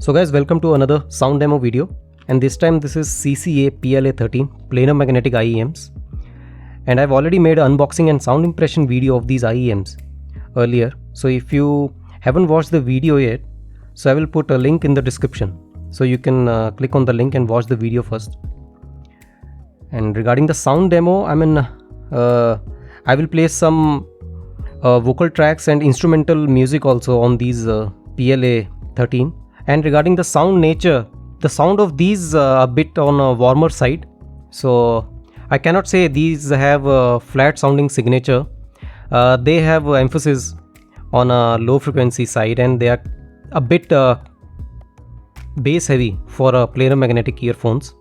So guys, welcome to another sound demo video, and this time this is CCA PLA13 Planar Magnetic IEMs, and I've already made an unboxing and sound impression video of these IEMs earlier. So if you haven't watched the video yet, so I will put a link in the description, so you can click on the link and watch the video first. And regarding the sound demo, I will play some vocal tracks and instrumental music also on these PLA13. And regarding the sound nature, the sound of these a bit on a warmer side, so I cannot say these have a flat sounding signature. They have emphasis on a low frequency side, and they are a bit bass heavy for planar magnetic earbuds,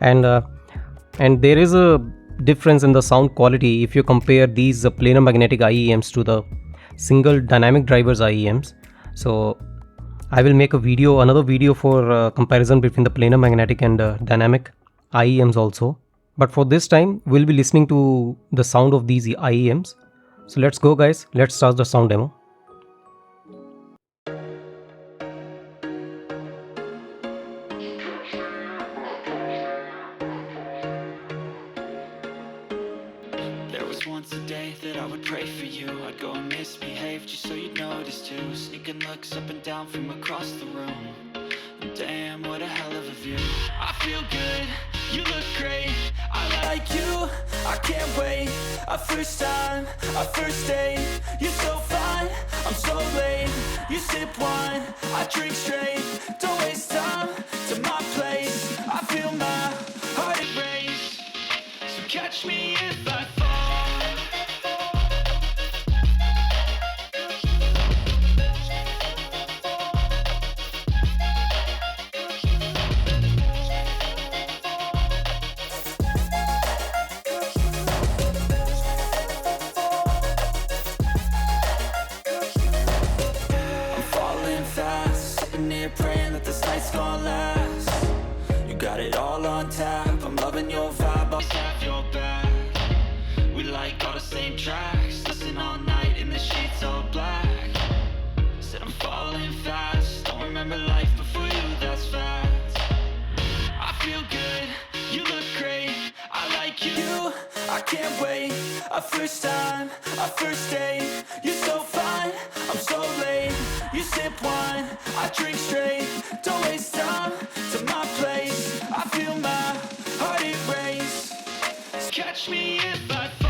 and there is a difference in the sound quality if you compare these planar magnetic IEMs to the single dynamic drivers IEMs. So I will make another video for comparison between the planar magnetic and dynamic IEMs also. But for this time, we'll be listening to the sound of these IEMs. So let's go guys, let's start the sound demo. There was once a day that I would pray for you. I'd go and misbehave just so you'd notice too. Sneaking looks up and down from across the room. And damn, what a hell of a view. I feel good, you look great. I like you, I can't wait. Our first time, our first date. You're so fine, I'm so late. You sip wine, I drink straight. Don't waste time to my place. I feel my heart erase. So catch me if I fall. Praying that this night's gonna last. You got it all on tap. I'm loving your vibe. Always have your back. We like all the same tracks. Listen all night in the sheets all black. Said I'm falling fast. Don't remember life before you, that's fact. I feel good, you look great. I like you, I can't wait. Our first time, our first date. You're so fine, I'm so late. You sip wine, I drink straight. Don't waste time to my place. I feel my heart erase. Catch me if I fall.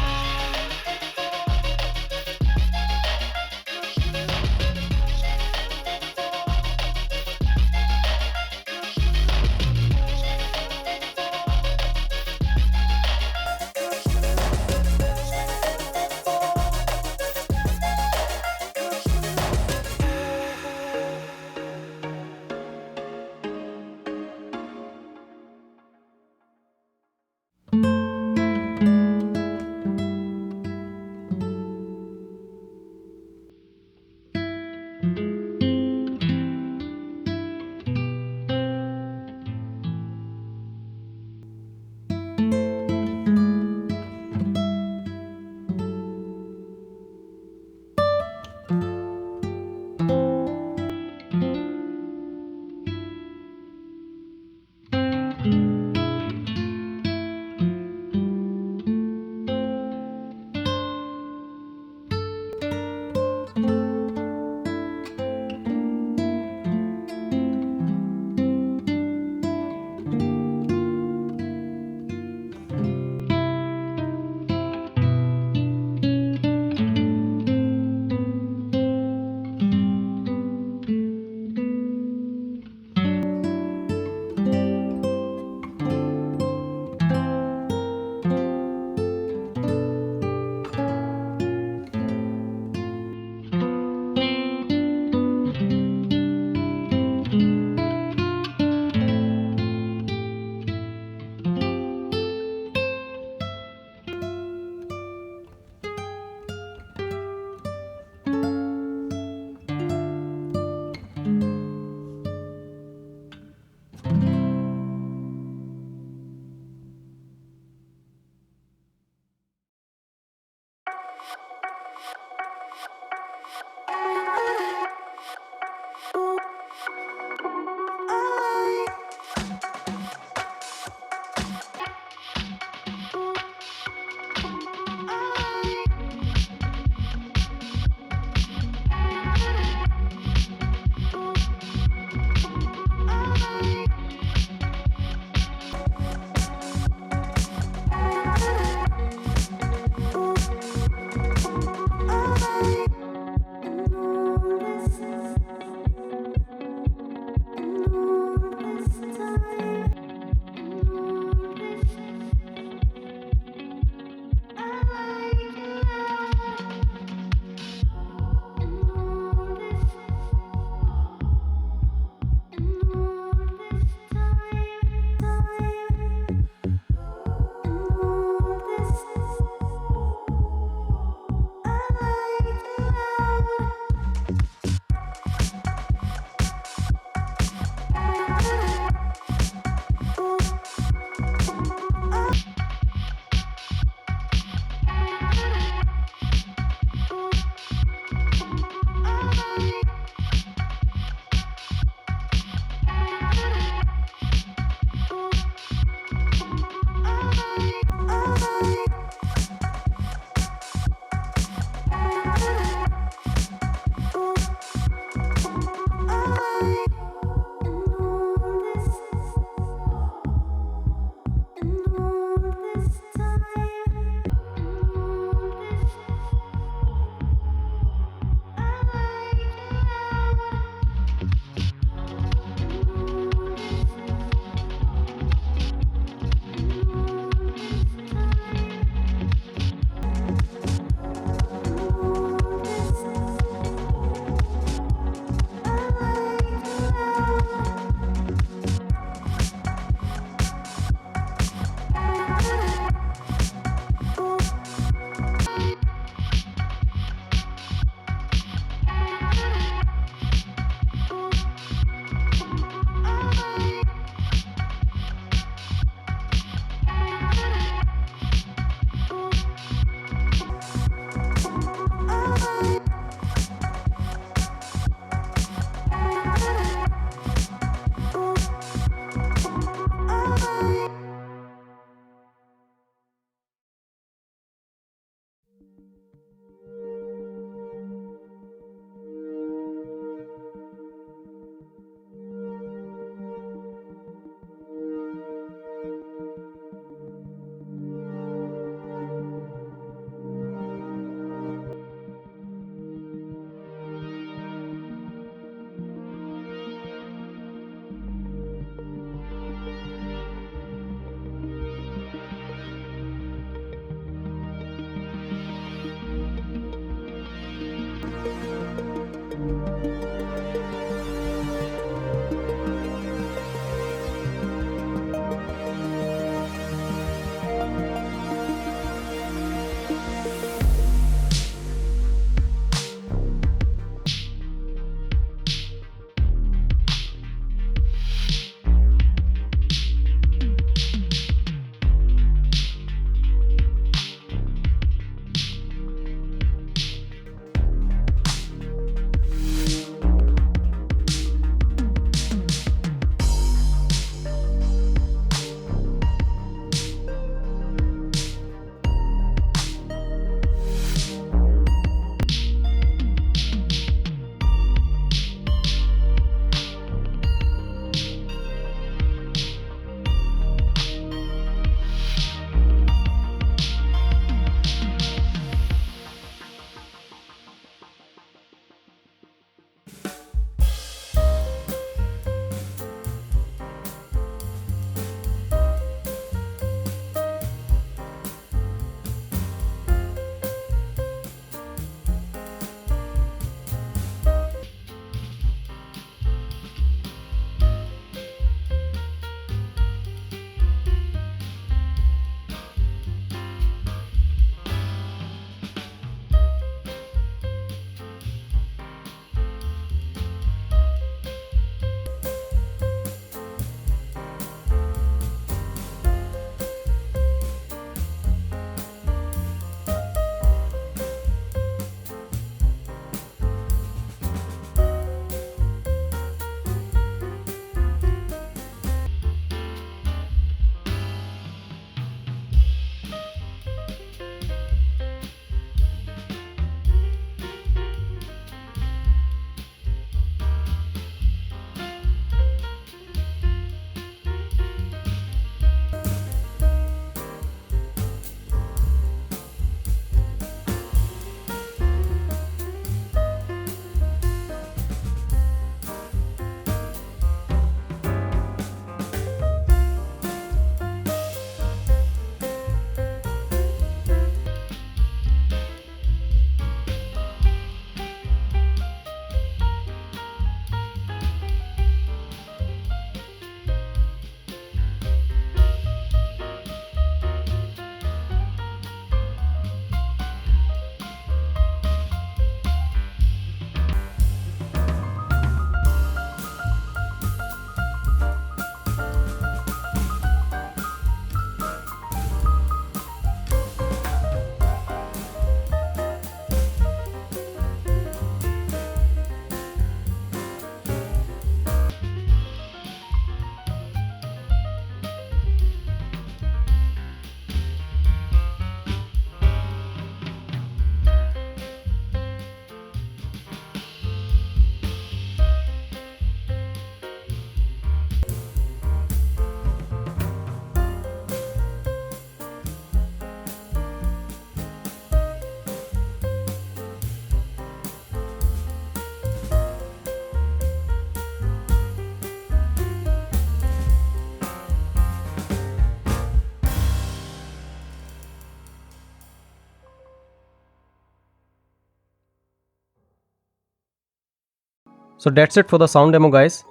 So that's it for the sound demo, guys.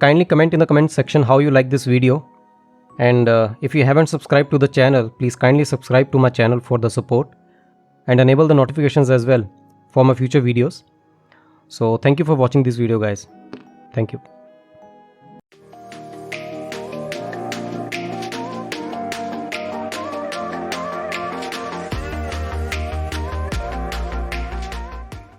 Kindly comment in the comment section how you like this video, and if you haven't subscribed to the channel, please kindly subscribe to my channel for the support and enable the notifications as well for my future videos. So thank you for watching this video, guys. Thank you.